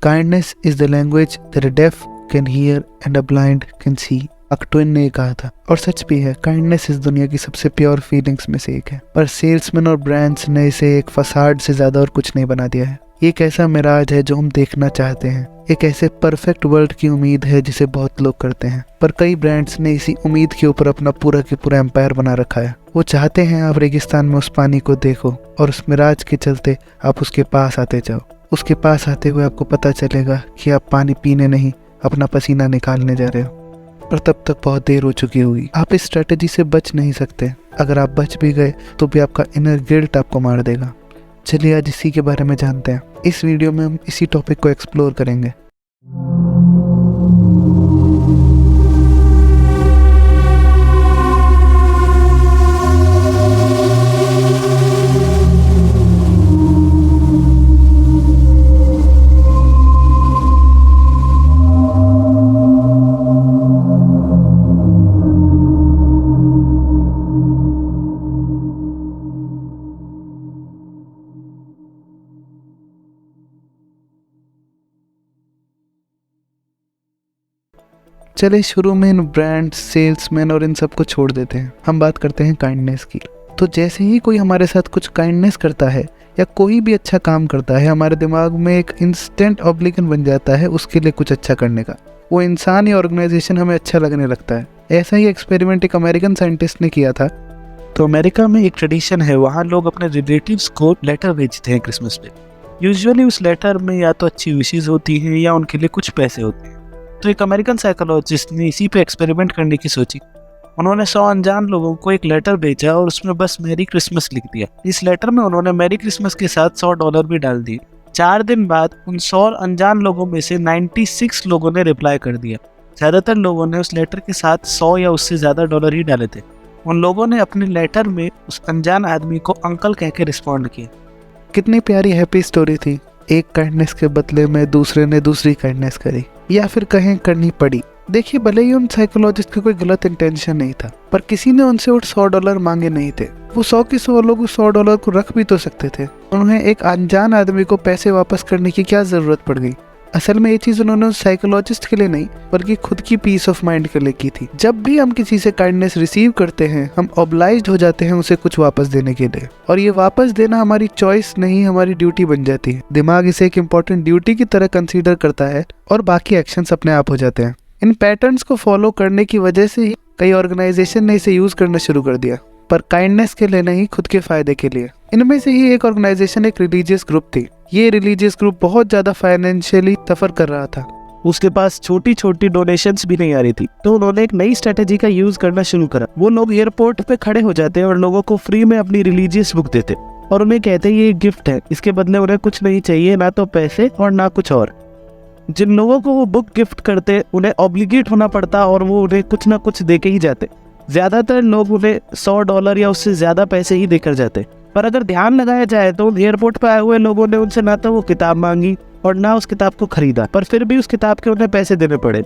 Kindness is the language that a deaf can hear and a blind can see. Mark Twain ने कहा था, और सच भी है। काइंडनेस इस दुनिया की सबसे प्योर फीलिंग्स में से एक है, पर सेल्समैन और ब्रांड्स ने इसे एक फसाड से ज्यादा और कुछ नहीं बना दिया है। ये एक ऐसा मिराज है जो हम देखना चाहते हैं, एक ऐसे परफेक्ट वर्ल्ड की उम्मीद है जिसे बहुत लोग करते हैं, पर कई ब्रांड्स ने इसी उम्मीद के ऊपर अपना पूरा के पूरा एम्पायर बना रखा है। वो चाहते हैं आप रेगिस्तान में उस पानी को देखो और उस मिराज के चलते आप उसके पास आते जाओ। उसके पास आते हुए आपको पता चलेगा कि आप पानी पीने नहीं, अपना पसीना निकालने जा रहे हो, पर तब तक बहुत देर हो चुकी होगी। आप इस स्ट्रेटेजी से बच नहीं सकते। अगर आप बच भी गए तो भी आपका इनर गिल्ट आपको मार देगा। चलिए आज इसी के बारे में जानते हैं। इस वीडियो में हम इसी टॉपिक को एक्सप्लोर करेंगे। चलिए शुरू में इन ब्रांड, सेल्समैन और इन सब को छोड़ देते हैं। हम बात करते हैं काइंडनेस की। तो जैसे ही कोई हमारे साथ कुछ काइंडनेस करता है या कोई भी अच्छा काम करता है, हमारे दिमाग में एक इंस्टेंट ऑब्लिगन बन जाता है उसके लिए कुछ अच्छा करने का। वो इंसान या ऑर्गेनाइजेशन हमें अच्छा लगने लगता है। ऐसा ही एक्सपेरिमेंट एक अमेरिकन साइंटिस्ट ने किया था। तो अमेरिका में एक ट्रेडिशन है, वहाँ लोग अपने रिलेटिव्स को लेटर भेजते हैं क्रिसमस पे। यूजुअली उस लेटर में या तो अच्छी विशेज़ होती हैं या उनके लिए कुछ पैसे होते हैं। तो एक अमेरिकन साइकोलॉजिस्ट ने इसी पे एक्सपेरिमेंट करने की सोची। उन्होंने 100 अनजान लोगों को एक लेटर भेजा और उसमें बस मैरी क्रिसमस लिख दिया। इस लेटर में उन्होंने मैरी क्रिसमस के साथ $100 भी डाल दिए। 4 दिन बाद उन 100 अनजान लोगों में से 96 लोगों ने रिप्लाई कर दिया। ज़्यादातर लोगों ने उस लेटर के साथ 100 या उससे ज़्यादा डॉलर ही डाले थे। उन लोगों ने अपने लेटर में उस अनजान आदमी को अंकल कह के रिस्पॉन्ड किया। कितनी प्यारी हैप्पी स्टोरी थी। एक काइंडनेस के बदले में दूसरे ने दूसरी काइंडनेस करी, या फिर कहें करनी पड़ी। देखिए, भले ही उन साइकोलॉजिस्ट का कोई गलत इंटेंशन नहीं था, पर किसी ने उनसे वो $100 मांगे नहीं थे। वो 100 के 100 लोग उस $100 को रख भी तो सकते थे। उन्हें एक अनजान आदमी को पैसे वापस करने की क्या जरूरत पड़ गई? असल में ये चीज उन्होंने उस साइकोलॉजिस्ट के लिए नहीं बल्कि खुद की पीस ऑफ माइंड के लिए की थी। जब भी हम किसी से काइंडनेस रिसीव करते हैं, हम ऑब्लाइज्ड हो जाते हैं उसे कुछ वापस देने के लिए, और ये वापस देना हमारी चॉइस नहीं, हमारी ड्यूटी बन जाती है। दिमाग इसे एक इम्पोर्टेंट ड्यूटी की तरह कंसीडर करता है और बाकी एक्शंस अपने आप हो जाते हैं। इन पैटर्न्स को फॉलो करने की वजह से ही कई ऑर्गेनाइजेशन ने इसे यूज करना शुरू कर दिया, पर काइंडनेस के लिए नहीं, खुद के फायदे के लिए। इनमें से ही एक ऑर्गेनाइजेशन एक रिलीजियस ग्रुप थी। ये रिलीजियस ग्रुप बहुत ज्यादा फाइनेंशियली सफर कर रहा था। उसके पास छोटी छोटी डोनेशंस भी नहीं आ रही थी, तो उन्होंने एक नई स्ट्रेटेजी का यूज करना शुरू करा। वो लोग एयरपोर्ट पे खड़े हो जाते और लोगों को फ्री में अपनी रिलीजियस बुक देते और उन्हें कहते ये गिफ्ट है, इसके बदले उन्हें कुछ नहीं चाहिए, ना तो पैसे और ना कुछ और। जिन लोगों को वो बुक गिफ्ट करते उन्हें ऑब्लिगेट होना पड़ता और वो उन्हें कुछ ना कुछ दे के ही जाते। ज्यादातर लोग उन्हें $100 या उससे ज्यादा पैसे ही देकर जाते। पर अगर ध्यान लगाया जाए तो एयरपोर्ट पर आए हुए लोगों ने उनसे ना तो वो किताब मांगी और ना उस किताब को खरीदा, पर फिर भी उस किताब के उन्हें पैसे देने पड़े।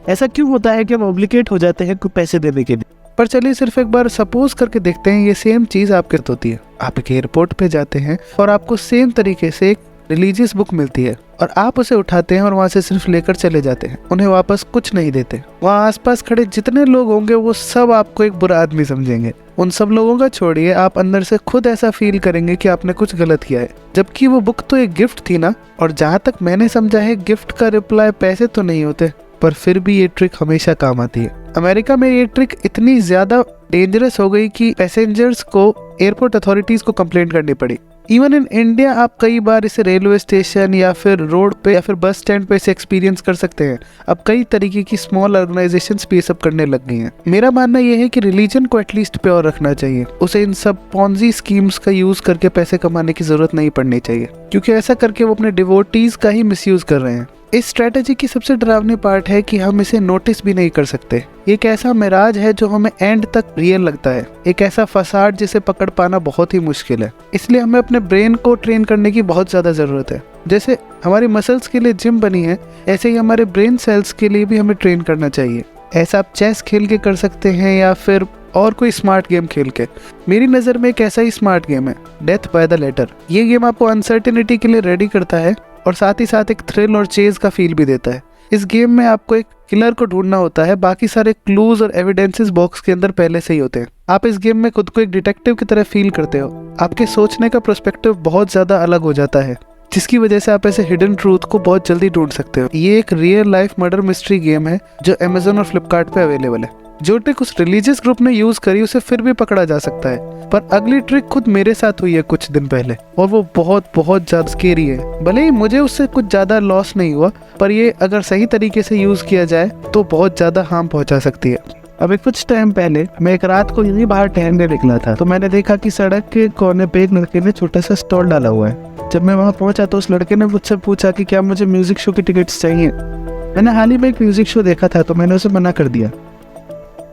ऐसा क्यों होता है कि हम ऑब्लिगेट हो जाते हैं कुछ पैसे देने के लिए? पर चलिए सिर्फ एक बार सपोज करके देखते हैं, ये सेम चीज आपके साथ होती है। आप एक एयरपोर्ट पे जाते हैं और आपको सेम तरीके से एक रिलीजियस बुक मिलती है और आप उसे उठाते हैं और वहाँ से सिर्फ लेकर चले जाते हैं, उन्हें वापस कुछ नहीं देते। वहाँ आसपास खड़े जितने लोग होंगे वो सब आपको एक बुरा आदमी समझेंगे। उन सब लोगों का छोड़िए, आप अंदर से खुद ऐसा फील करेंगे कि आपने कुछ गलत किया है, जबकि वो बुक तो एक गिफ्ट थी ना। और जहाँ तक मैंने समझा है, गिफ्ट का रिप्लाई पैसे तो नहीं होते, पर फिर भी ये ट्रिक हमेशा काम आती है। अमेरिका में ये ट्रिक इतनी ज्यादा डेंजरस हो गई कि पैसेंजर्स को एयरपोर्ट अथॉरिटीज को कंप्लेंट करनी पड़ी। इवन इन इंडिया आप कई बार इसे रेलवे स्टेशन या फिर रोड पे या फिर बस स्टैंड पे इसे एक्सपीरियंस कर सकते हैं। अब कई तरीके की स्मॉल ऑर्गेनाइजेशंस भी ये सब करने लग गई हैं। मेरा मानना यह है कि रिलीजन को एटलीस्ट प्योर रखना चाहिए। उसे इन सब पॉन्जी स्कीम्स का यूज करके पैसे कमाने की जरूरत नहीं पड़नी चाहिए, क्योंकि ऐसा करके वो अपने डिवोटीज का ही मिसयूज कर रहे हैं। इस स्ट्रेटेजी की सबसे डरावनी पार्ट है कि हम इसे नोटिस भी नहीं कर सकते। ये एक ऐसा मिराज है जो हमें एंड तक रियल लगता है, एक ऐसा फसाड जिसे पकड़ पाना बहुत ही मुश्किल है। इसलिए हमें अपने ब्रेन को ट्रेन करने की बहुत ज़्यादा ज़रूरत है। जैसे हमारी मसल्स के लिए जिम बनी है, ऐसे ही हमारे ब्रेन सेल्स के लिए भी हमें ट्रेन करना चाहिए। ऐसा आप चेस खेल के कर सकते हैं या फिर और कोई स्मार्ट गेम खेल के। मेरी नज़र में एक ऐसा ही स्मार्ट गेम है, डेथ बाय द लेटर। ये गेम आपको अनसर्टेनिटी के लिए रेडी करता है और साथ ही साथ एक थ्रिल और चेज का फील भी देता है। इस गेम में आपको एक किलर को ढूंढना होता है, बाकी सारे क्लूज और एविडेंसेस बॉक्स के अंदर पहले से ही होते हैं। आप इस गेम में खुद को एक डिटेक्टिव की तरह फील करते हो। आपके सोचने का पर्सपेक्टिव बहुत ज़्यादा अलग हो जाता है, जिसकी वजह से आप ऐसे हिडन ट्रूथ को बहुत जल्दी ढूंढ सकते हो। ये एक real life murder mystery game है जो अमेजोन और फ्लिपकार्ट पे अवेलेबल है। जो ट्रिक उस रिलीजियस ग्रुप ने यूज करी उसे फिर भी पकड़ा जा सकता है, पर अगली ट्रिक खुद मेरे साथ हुई है कुछ दिन पहले, और वो बहुत बहुत ज्यादा स्केरी है। भले ही मुझे उससे कुछ ज्यादा लॉस नहीं हुआ, पर ये अगर सही तरीके से यूज किया जाए तो बहुत ज्यादा हार्म पहुंचा सकती है। अभी कुछ टाइम पहले मैं एक रात को यहीं बाहर टहलने निकला था, तो मैंने देखा कि सड़क के कोने पे एक लड़के ने छोटा सा स्टॉल डाला हुआ है। जब मैं वहाँ पहुंचा तो उस लड़के ने मुझसे पूछा कि क्या मुझे म्यूजिक शो की टिकट्स चाहिए। मैंने हाल ही में एक म्यूजिक शो देखा था, तो मैंने उसे मना कर दिया।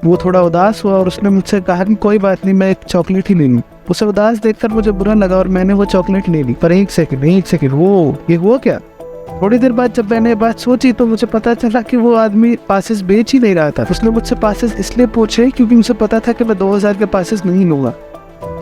वो थोड़ा उदास हुआ और उसने मुझसे कहा कि कोई बात नहीं, मैं एक चॉकलेट ही ले लूँ। उसे उदास देखकर मुझे बुरा लगा और मैंने वो चॉकलेट ले ली। पर एक सेकंड, वो ये हुआ क्या? थोड़ी देर बाद जब मैंने बात सोची तो मुझे पता चला कि वो आदमी पासेस बेच ही नहीं रहा था। उसने मुझसे पासेस इसलिए पूछे क्योंकि मुझे पता था कि मैं 2000 के पासेस नहीं लूँगा।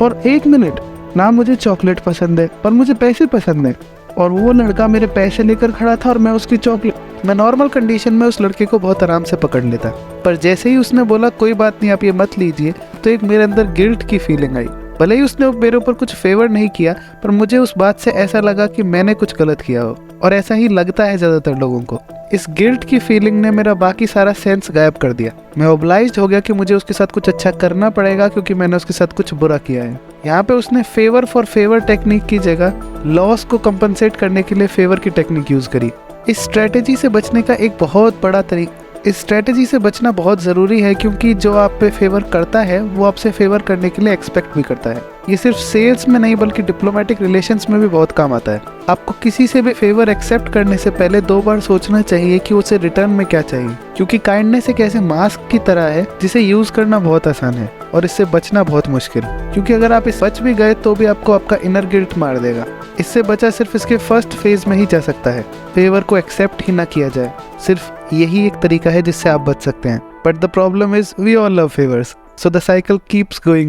और एक मिनट, ना मुझे चॉकलेट पसंद है पर मुझे पैसे पसंद है, और वो लड़का मेरे पैसे लेकर खड़ा था और मैं उसकी चॉकलेट। मैं नॉर्मल कंडीशन में उस लड़के को बहुत आराम से पकड़ लेता, पर जैसे ही उसने बोला कोई बात नहीं आप ये मत लीजिए, तो एक मेरे अंदर गिल्ट की फीलिंग आई। भले ही उसने मेरे ऊपर कुछ फेवर नहीं किया, पर मुझे उस बात से ऐसा लगा कि मैंने कुछ गलत किया हो, और ऐसा ही लगता है ज़्यादातर लोगों को। इस गिल्ट की फीलिंग ने मेरा बाकी सारा सेंस गायब कर दिया। मैं ऑब्लाइज्ड हो गया कि मुझे उसके साथ कुछ अच्छा करना पड़ेगा क्योंकि मैंने उसके साथ कुछ बुरा किया है। यहाँ पे उसने फेवर फॉर फेवर टेक्निक की जगह लॉस को कंपनसेट करने के लिए फेवर की टेक्निक यूज करी। इस स्ट्रेटेजी से बचने का एक बहुत बड़ा इस स्ट्रेटेजी से बचना बहुत ज़रूरी है, क्योंकि जो आप पे फेवर करता है वो आपसे फेवर करने के लिए एक्सपेक्ट भी करता है। ये सिर्फ सेल्स में नहीं बल्कि डिप्लोमेटिक रिलेशंस में भी बहुत काम आता है। आपको किसी से भी फेवर एक्सेप्ट करने से पहले 2 बार सोचना चाहिए कि उसे रिटर्न में क्या चाहिए, क्योंकि काइंडनेस एक ऐसे मास्क की तरह है जिसे यूज करना बहुत आसान है और इससे बचना बहुत मुश्किल, क्योंकि अगर आप इस बच भी गए तो भी आपको आपका इनर गिल्ट मार देगा। इससे बचा सिर्फ इसके फर्स्ट फेज में ही जा सकता है, फेवर को एक्सेप्ट ही ना किया जाए। सिर्फ यही एक तरीका है जिससे आप बच सकते हैं। But the problem is we all love favours, so the cycle keeps going.